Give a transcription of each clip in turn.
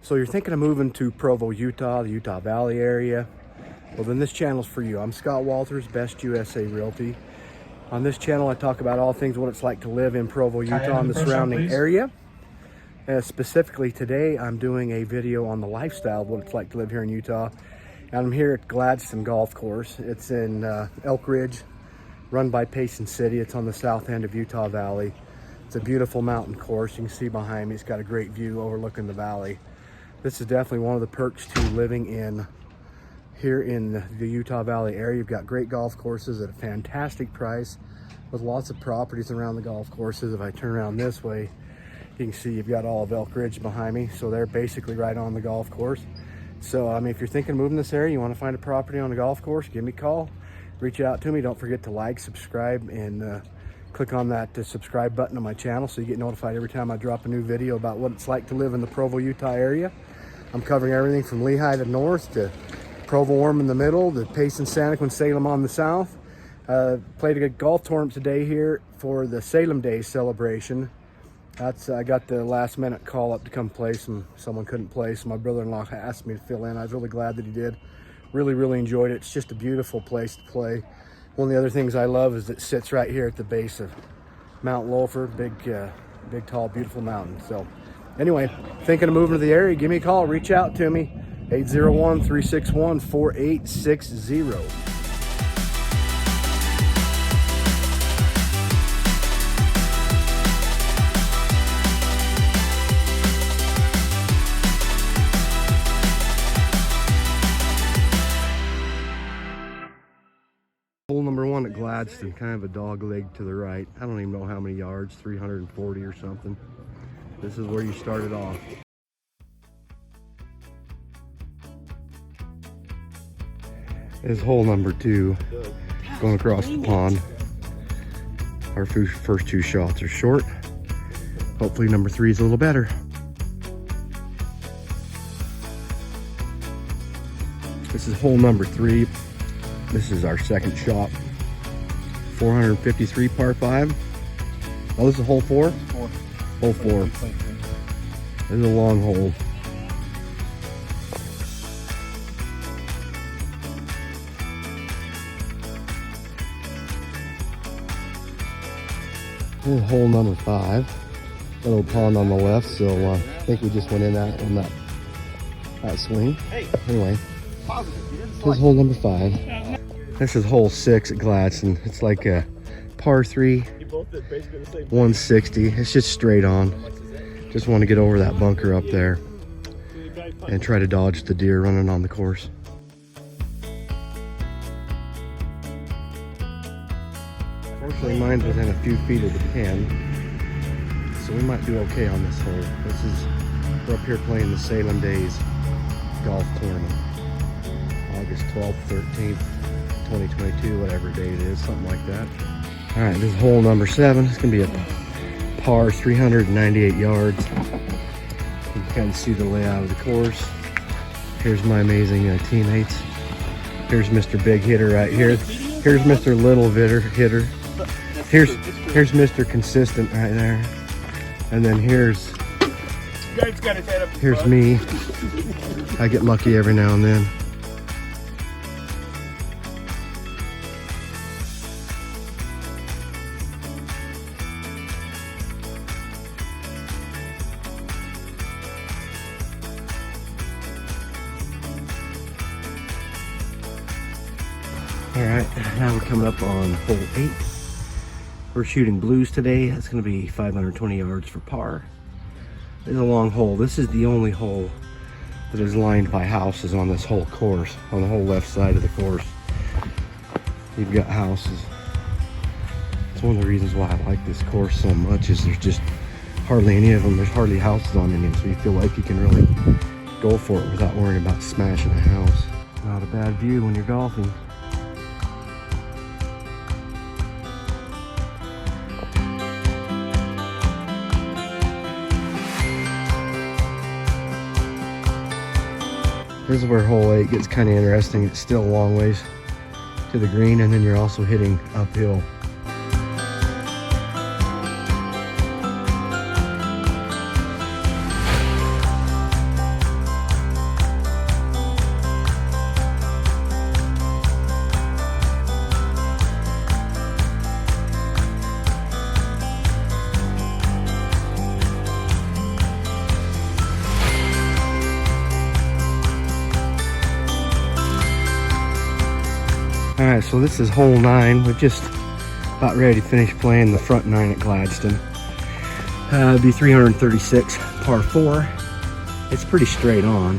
So you're thinking of moving to Provo, Utah, the Utah Valley area? Well, then this channel's for you. I'm Scott Walters, Best USA Realty. On this channel, I talk about all things what it's like to live in Provo, Utah, and the surrounding area. Specifically today, I'm doing a video on the lifestyle of what it's like to live here in Utah. And I'm here at Gladstan Golf Course. It's in Elk Ridge, run by Payson City. It's on the south end of Utah Valley. It's a beautiful mountain course. You can see behind me, it's got a great view overlooking the valley. This is definitely one of the perks to living here in the Utah Valley area. You've got great golf courses at a fantastic price with lots of properties around the golf courses. If I turn around this way, you can see you've got all of Elk Ridge behind me. So they're basically right on the golf course. So, I mean, if you're thinking of moving this area, you want to find a property on a golf course, give me a call, reach out to me. Don't forget to like, subscribe, and click on that subscribe button on my channel so you get notified every time I drop a new video about what it's like to live in the Provo, Utah area. I'm covering everything from Lehi to north to Provo Warm in the middle, to Payson, Santaquin, Salem on the south. Played a good golf tournament today here for the Salem Day celebration. I got the last minute call up to come play. Someone couldn't play, so my brother-in-law asked me to fill in. I was really glad that he did. Really enjoyed it. It's just a beautiful place to play. One of the other things I love is it sits right here at the base of Mount Loafer, big, tall, beautiful mountain. So anyway, thinking of moving to the area, give me a call, reach out to me, 801-361-4860. Hole number one at Gladstan, kind of a dog leg to the right. I don't even know how many yards, 340 or something. This is where you started off. This is hole number two, going across the pond. Our first two shots are short. Hopefully number three is a little better. This is hole number three. This is our second shot. 453 par 5. Oh, this is hole 4? Hole 4. This is a long hole. This is hole number 5. Little pond on the left, so I think we just went in that on that swing. Anyway, this is hole number 5. This is hole 6 at Gladstan. It's like a par 3, 160. It's just straight on. Just want to get over that bunker up there and try to dodge the deer running on the course. Fortunately, mine's within a few feet of the pin, so we might do okay on this hole. We're up here playing the Salem Days golf tournament, August 12th, 13th. 2022, whatever date it is, something like that. All right, this is hole number 7. It's gonna be a par 398 yards. You can kind of see the layout of the course. Here's my amazing teammates. Here's Mr. Big Hitter right here. Here's Mr. Little Hitter. Here's Mr. Consistent right there. And then here's me. I get lucky every now and then. All right, now we're coming up on hole 8. We're shooting blues today. It's going to be 520 yards for par. It's a long hole. This is the only hole that is lined by houses on this whole course, on the whole left side of the course. You've got houses. It's one of the reasons why I like this course so much is there's just hardly any of them. There's hardly houses on any of them, so you feel like you can really go for it without worrying about smashing a house. Not a bad view when you're golfing. This is where hole 8 gets kind of interesting. It's still a long ways to the green, and then you're also hitting uphill. All right, so this is hole 9. We're just about ready to finish playing the front 9 at Gladstan. It'll be 336 par 4. It's pretty straight on.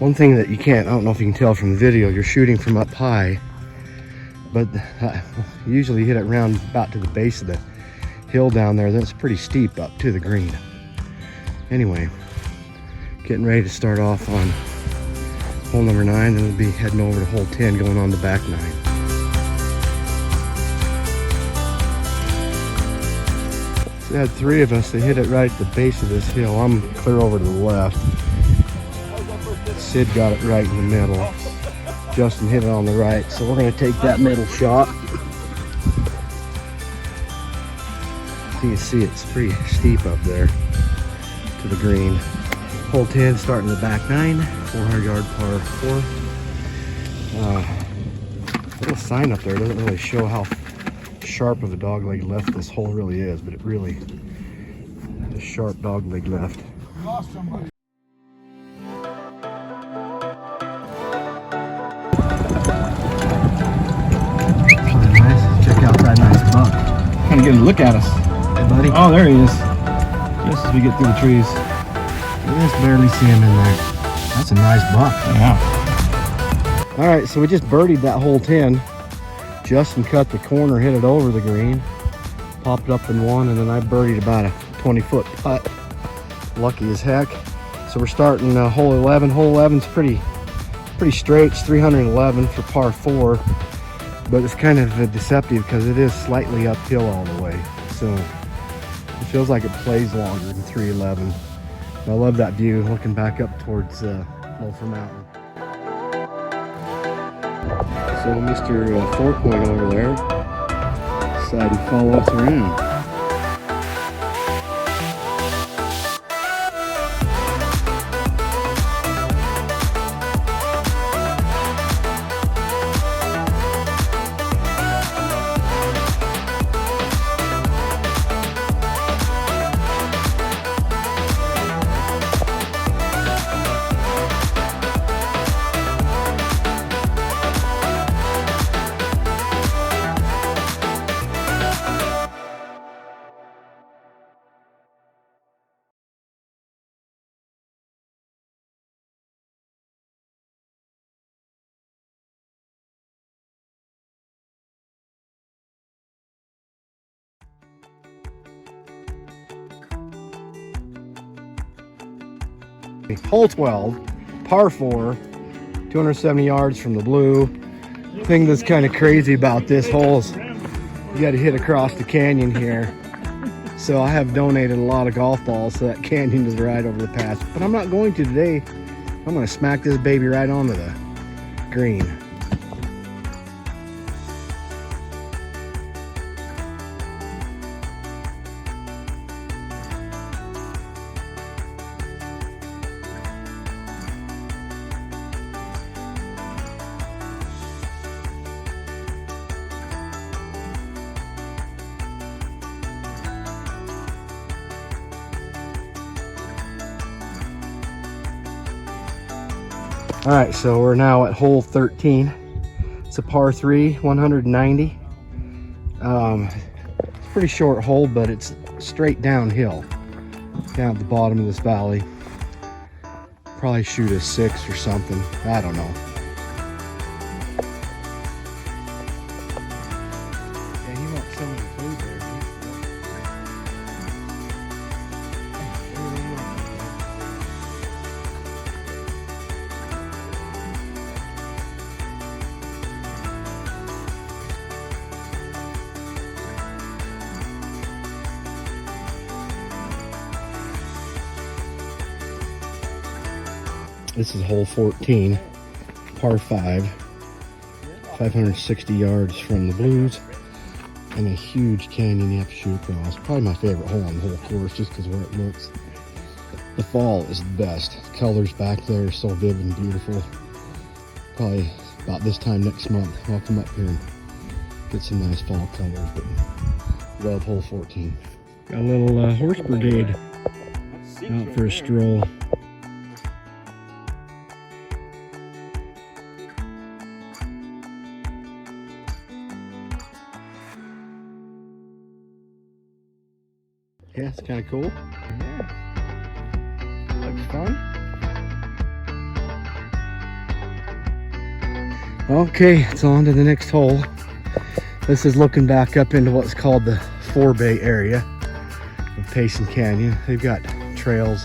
One thing that you can't, I don't know if you can tell from the video, you're shooting from up high, but usually hit it around about to the base of the hill down there. Then it's pretty steep up to the green. Anyway, getting ready to start off on hole number 9, then we'll be heading over to hole 10, going on the back 9. So we had 3 of us. They hit it right at the base of this hill. I'm clear over to the left. Sid got it right in the middle. Justin hit it on the right. So we're going to take that middle shot. So you can see it's pretty steep up there to the green. Hole 10, starting the back 9, 400-yard par 4. Little sign up there doesn't really show how sharp of a dogleg left this hole really is, but it really is a sharp dogleg left. Lost somebody. Nice. Check out that nice buck. Kind of getting a look at us. Hey, buddy. Oh, there he is. Just as we get through the trees. You just barely see him in there. That's a nice buck. Yeah. All right, so we just birdied that hole 10. Justin cut the corner, hit it over the green, popped up in one, and then I birdied about a 20-foot putt. Lucky as heck. So we're starting hole 11. Hole 11's pretty straight. It's 311 for par 4, but it's kind of deceptive because it is slightly uphill all the way. So it feels like it plays longer than 311. I love that view looking back up towards Loafer Mountain. So Mr. 4-point over there decided to follow us around. Hole 12, par 4, 270 yards from the blue. The thing that's kind of crazy about this hole is you got to hit across the canyon here. So I have donated a lot of golf balls so that canyon is right over the pass. But I'm not going to today. I'm going to smack this baby right onto the green. All right, so we're now at hole 13. It's a par 3, 190. It's a pretty short hole, but it's straight downhill, down at the bottom of this valley. Probably shoot a 6 or something. I don't know. Yeah, he wants some of the food there. This is hole 14, par 5, 560 yards from the blues, and a huge canyon you have to shoot across. Probably my favorite hole on the whole course, just because where it looks. The fall is the best. The colors back there are so vivid and beautiful. Probably about this time next month, I'll come up here and get some nice fall colors, but love hole 14. Got a little horse brigade out for a stroll. area. It's kind of cool. Yeah. Looks fun. Okay, it's on to the next hole. This is looking back up into what's called the Forebay area of Payson Canyon. They've got trails,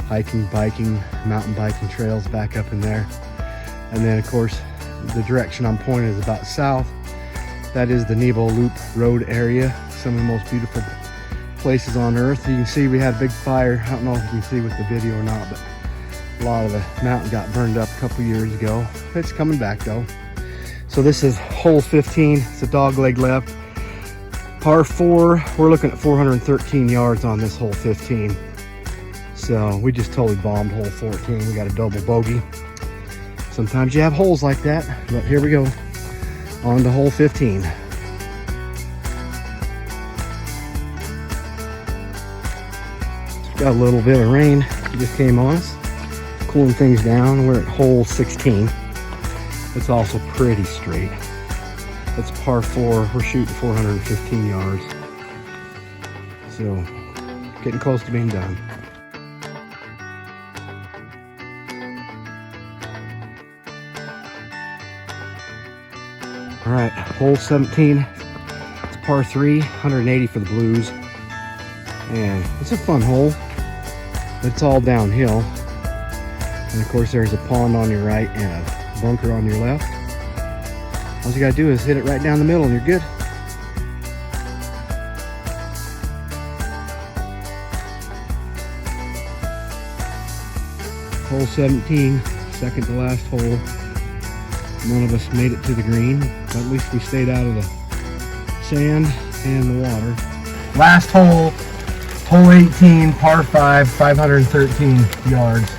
hiking, biking, mountain biking trails back up in there. And then of course, the direction I'm pointing is about south. That is the Nebo Loop Road area. Some of the most beautiful places on earth. You can see we had a big fire. I don't know if you can see with the video or not, but a lot of the mountain got burned up a couple years ago. It's coming back though. So this is hole 15. It's a dog leg left. Par 4. We're looking at 413 yards on this hole 15. So we just totally bombed hole 14. We got a double bogey. Sometimes you have holes like that, but here we go. On to hole 15. Got a little bit of rain. It just came on us, cooling things down. We're at hole 16. It's also pretty straight. It's par 4. We're shooting 415 yards. So, getting close to being done. All right, hole 17. It's par 3, 180 for the blues. And it's a fun hole. It's all downhill. And of course there's a pond on your right and a bunker on your left. All you gotta do is hit it right down the middle and you're good. Hole 17, second to last hole. None of us made it to the green, but at least we stayed out of the sand and the water. Last hole, hole 18, par 5, 513 yards.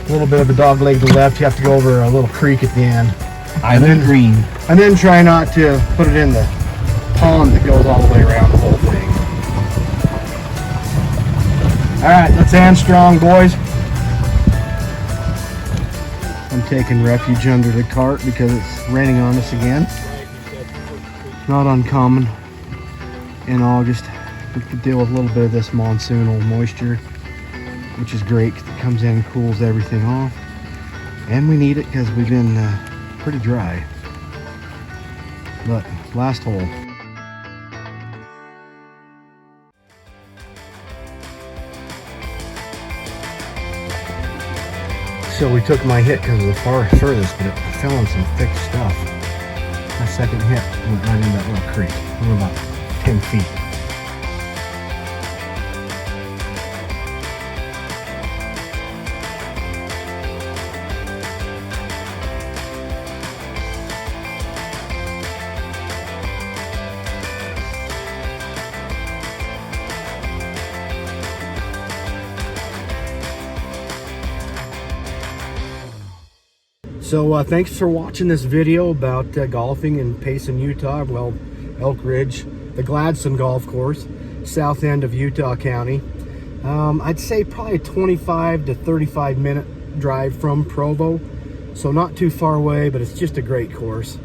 A little bit of a dog leg to the left. You have to go over a little creek at the end. Island green. And then try not to put it in the pond that goes all the way around the whole thing. All right, let's end strong, boys. I'm taking refuge under the cart because it's raining on us again. Not uncommon in August. We could deal with a little bit of this monsoonal moisture, which is great because it comes in and cools everything off. And we need it because we've been pretty dry. But last hole. So we took my hit because of the furthest, but it fell on some thick stuff. My second hit went right in that little creek. We were about 10 feet. So thanks for watching this video about golfing in Payson, Utah. Well, Elk Ridge, the Gladstan golf course, south end of Utah County. I'd say probably a 25 to 35 minute drive from Provo. So not too far away, but it's just a great course.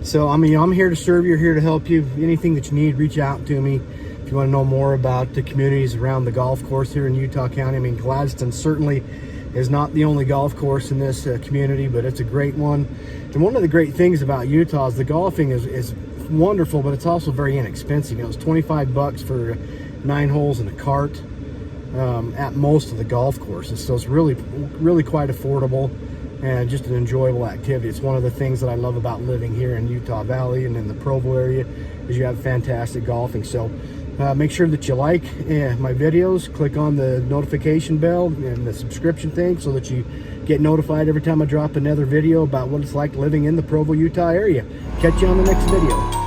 So I mean, I'm here to serve you, here to help you. Anything that you need, reach out to me. If you want to know more about the communities around the golf course here in Utah County. I mean, Gladstan certainly is not the only golf course in this community, but it's a great one. And one of the great things about Utah is the golfing is wonderful, but it's also very inexpensive. You know, it's 25 bucks for 9 holes and a cart at most of the golf courses. So it's really quite affordable and just an enjoyable activity. It's one of the things that I love about living here in Utah Valley and in the Provo area is you have fantastic golfing. So make sure that you like my videos, click on the notification bell and the subscription thing so that you get notified every time I drop another video about what it's like living in the Provo, Utah area. Catch you on the next video.